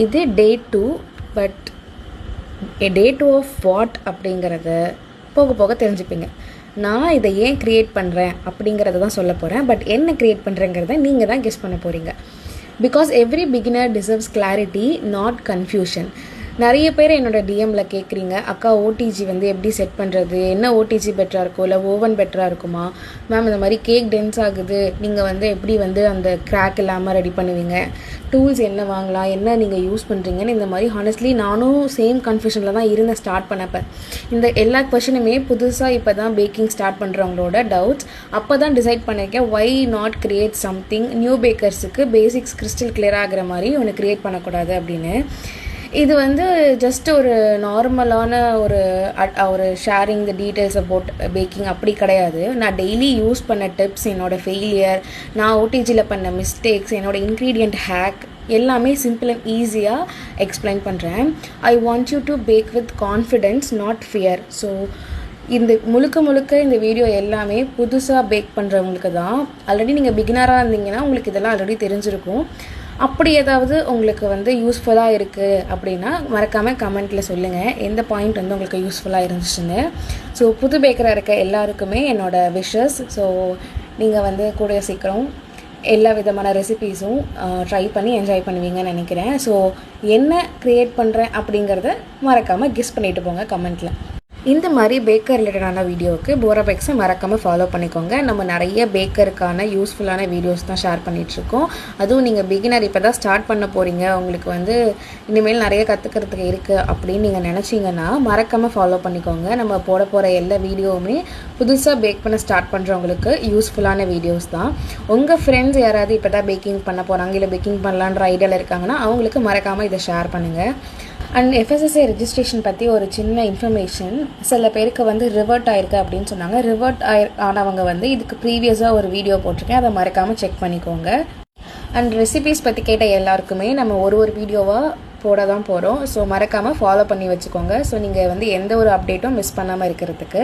இது டே 2. But day 2 of what அப்படிங்கிறத போக போக தெரிஞ்சுப்பீங்க. நான் இதை ஏன் க்ரியேட் பண்ணுறேன் அப்படிங்கிறத தான் சொல்ல போகிறேன். பட் என்ன க்ரியேட் பண்ணுறேங்கிறத நீங்கள் தான் கெஸ் பண்ண போகிறீங்க. Because every beginner deserves clarity, not confusion. நிறைய பேர் என்னோடய டிஎம்மில் கேட்குறீங்க, அக்கா ஓடிஜி வந்து எப்படி செட் பண்ணுறது, என்ன ஓடிஜி பெட்டராக இருக்கும், இல்லை ஓவன் பெட்டராக இருக்குமா மேம், இந்த மாதிரி கேக் டென்ஸ் ஆகுது, நீங்கள் வந்து எப்படி வந்து அந்த கிராக் இல்லாமல் ரெடி பண்ணுவீங்க, டூல்ஸ் என்ன வாங்கலாம், என்ன நீங்கள் யூஸ் பண்ணுறீங்கன்னு. இந்த மாதிரி ஹானஸ்ட்லி நானும் சேம் கன்ஃபியூஷனில் தான் இருந்தேன் ஸ்டார்ட் பண்ணப்போ. இந்த எல்லா கொஷனுமே புதுசாக இப்போ தான் பேக்கிங் ஸ்டார்ட் பண்ணுறவங்களோட டவுட்ஸ். அப்போ தான் டிசைட் பண்ணியிருக்கேன், why not create something new பேக்கர்ஸுக்கு பேசிக்ஸ் கிறிஸ்டல் கிளியர் ஆகிற மாதிரி ஒன்று க்ரியேட் பண்ணக்கூடாது அப்படின்னு. இது வந்து ஜஸ்ட் ஒரு நார்மலான ஒரு sharing the details about baking அப்படி கிடையாது. நான் டெய்லி யூஸ் பண்ண டிப்ஸ், என்னோடய ஃபெயிலியர், நான் ஓடிஜியில் பண்ண மிஸ்டேக்ஸ், என்னோடய இன்க்ரீடியண்ட் ஹேக் எல்லாமே சிம்பிள் அண்ட் ஈஸியாக எக்ஸ்பிளைன் பண்ணுறேன். I want you to bake with confidence, not fear. So இந்த முழுக்க இந்த வீடியோ எல்லாமே புதுசாக பேக் பண்ணுறவங்களுக்கு தான். ஆல்ரெடி நீங்கள் பிகினராக இருந்தீங்கன்னா உங்களுக்கு இதெல்லாம் ஆல்ரெடி தெரிஞ்சிருக்கும். அப்படி ஏதாவது உங்களுக்கு வந்து யூஸ்ஃபுல்லாக இருக்குது அப்படின்னா மறக்காமல் கமெண்ட்டில் சொல்லுங்கள், எந்த பாயிண்ட் வந்து உங்களுக்கு யூஸ்ஃபுல்லாக இருந்துச்சுன்னு. ஸோ புது பேக்கராக இருக்க எல்லாருக்குமே என்னோடய விஷஸ். ஸோ நீங்கள் வந்து கூடிய சீக்கிரம் எல்லா விதமான ரெசிபீஸும் ட்ரை பண்ணி என்ஜாய் பண்ணுவீங்கன்னு நினைக்கிறேன். ஸோ என்ன க்ரியேட் பண்ணுறேன் அப்படிங்கிறத மறக்காமல் கெஸ் பண்ணிட்டு போங்க கமெண்ட்டில். இந்த மாதிரி பேக்கர் ரிலேட்டடான வீடியோவுக்கு போராபெக்ஸை மறக்காமல் ஃபாலோ பண்ணிக்கோங்க. நம்ம நிறைய பேக்கருக்கான யூஸ்ஃபுல்லான வீடியோஸ் தான் ஷேர் பண்ணிகிட்ருக்கோம். அதுவும் நீங்கள் பிகினர் இப்போ தான் ஸ்டார்ட் பண்ண போகிறீங்க, உங்களுக்கு வந்து இனிமேல் நிறைய கற்றுக்கிறதுக்கு இருக்குது அப்படின்னு நீங்கள் நினச்சிங்கன்னா மறக்காமல் ஃபாலோ பண்ணிக்கோங்க. நம்ம போட போகிற எல்லா வீடியோவுமே புதுசாக பேக் பண்ண ஸ்டார்ட் பண்ணுறவங்களுக்கு யூஸ்ஃபுல்லான வீடியோஸ் தான். உங்கள் ஃப்ரெண்ட்ஸ் யாராவது இப்போ தான் பேக்கிங் பண்ண போகிறாங்க, இல்லை பேக்கிங் பண்ணலான்ற ஐடியாவில் இருக்காங்கன்னா அவங்களுக்கு மறக்காமல் இதை ஷேர் பண்ணுங்கள். அண்ட் எஃப்எஸ்எஸ்ஏ ரெஜிஸ்ட்ரேஷன் பற்றி ஒரு சின்ன இன்ஃபர்மேஷன். சில பேருக்கு வந்து ரிவர்ட் ஆயிருக்கு அப்படின்னு சொன்னாங்க. ரிவர்ட் ஆனவங்க வந்து இதுக்கு ப்ரீவியஸாக ஒரு வீடியோ போட்டிருக்கேன், அதை மறக்காமல் செக் பண்ணிக்கோங்க. அண்ட் ரெசிபீஸ் பற்றி கேட்ட எல்லாருக்குமே நம்ம ஒரு வீடியோவாக போட தான் போகிறோம். ஸோ மறக்காமல் ஃபாலோ பண்ணி வச்சுக்கோங்க. ஸோ நீங்கள் வந்து எந்த ஒரு அப்டேட்டும் மிஸ் பண்ணாமல் இருக்கிறதுக்கு.